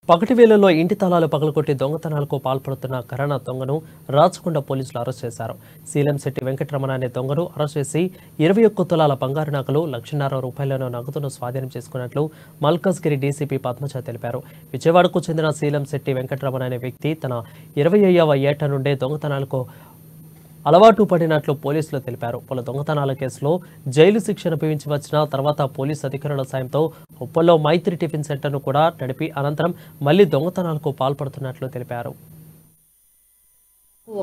పగటివేళలో ఇంటి తాళాలు పగలగొట్టి దొంగతనాలకు పాల్పడుతున్న కరణ దొంగను రాచకొండ పోలీసులు అరెస్ట్ చేశారు. శీలంశెట్టి వెంకటరమణ అనే దొంగను అరెస్ట్ చేసి 21 తులాల బంగారు నగలు, ₹1,50,000 నగదును స్వాధీనం చేసుకున్నట్లు మల్కాజ్గిరి డీసీపీ పద్మజ తెలిపారు. విజయవాడకు చెందిన శీలంశెట్టి వెంకటరమణ అనే వ్యక్తి తన 20వ ఏట నుండే దొంగతనాలకు అలవాటు పడినట్లు పోలీసులు తెలిపారు. పలు దొంగతనాల కేసులో జైలు శిక్ష అనుభవించి వచ్చిన తర్వాత పోలీసు అధికారుల సాయంతో ఉప్పల్లో మైత్రి టిఫిన్ సెంటర్ను కూడా నడిపి అనంతరం మళ్లీ దొంగతనాలకు పాల్పడుతున్నట్లు తెలిపారు.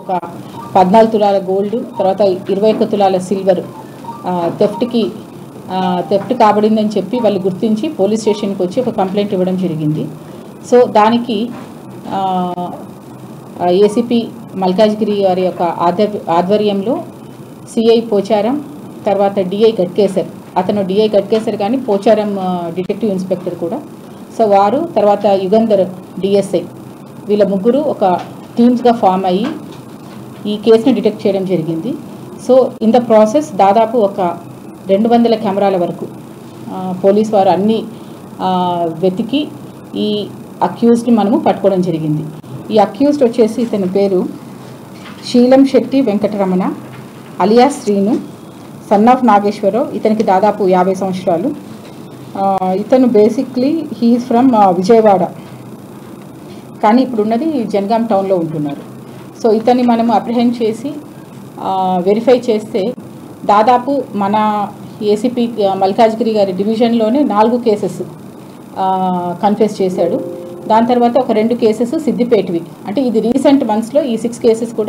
ఒక 14 తులాల గోల్డ్, తర్వాత 21 తులాల సిల్వర్ థెఫ్ట్ కాబడిందని చెప్పి వాళ్ళు గుర్తించి పోలీస్ స్టేషన్కి వచ్చి ఒక కంప్లైంట్ ఇవ్వడం జరిగింది. సో దానికి ఏసీపీ మల్కాజ్గిరి వారి యొక్క ఆధ్వర్యంలో సిఐ పోచారం, తర్వాత డిఐ గట్కేసర్, అతను డిఐ గట్కేసర్ కానీ పోచారం డిటెక్టివ్ ఇన్స్పెక్టర్ కూడా, సో వారు, తర్వాత యుగంధర్ డిఎస్ఐ, వీళ్ళ ముగ్గురు ఒక టీమ్స్గా ఫామ్ అయ్యి ఈ కేసుని డిటెక్ట్ చేయడం జరిగింది. సో ఇన్ ద ప్రాసెస్ దాదాపు ఒక 200 కెమెరాల వరకు పోలీస్ వారు అన్నీ వెతికి ఈ అక్యూజ్డ్ని మనము పట్టుకోవడం జరిగింది. ఈ అక్యూజ్డ్ వచ్చేసి ఇతని పేరు Seelamsetti Venkataramana alias Srinu, son of Nageswararao. ఇతనికి దాదాపు 50 సంవత్సరాలు. ఇతను బేసిక్లీ హీఈస్ ఫ్రమ్ విజయవాడ, కానీ ఇప్పుడున్నది జనగాం టౌన్లో ఉంటున్నారు. సో ఇతన్ని మనము అప్రిహెండ్ చేసి వెరిఫై చేస్తే దాదాపు మన ఏసీపీ మల్కాజ్గిరి గారి డివిజన్లోనే 4 కేసెస్ కన్ఫెస్ చేశాడు. దాని తర్వాత ఒక 2 కేసెస్ సిద్దిపేటవి, అంటే ఇది రీసెంట్ మంత్స్లో ఈ 6 కేసెస్ కూడా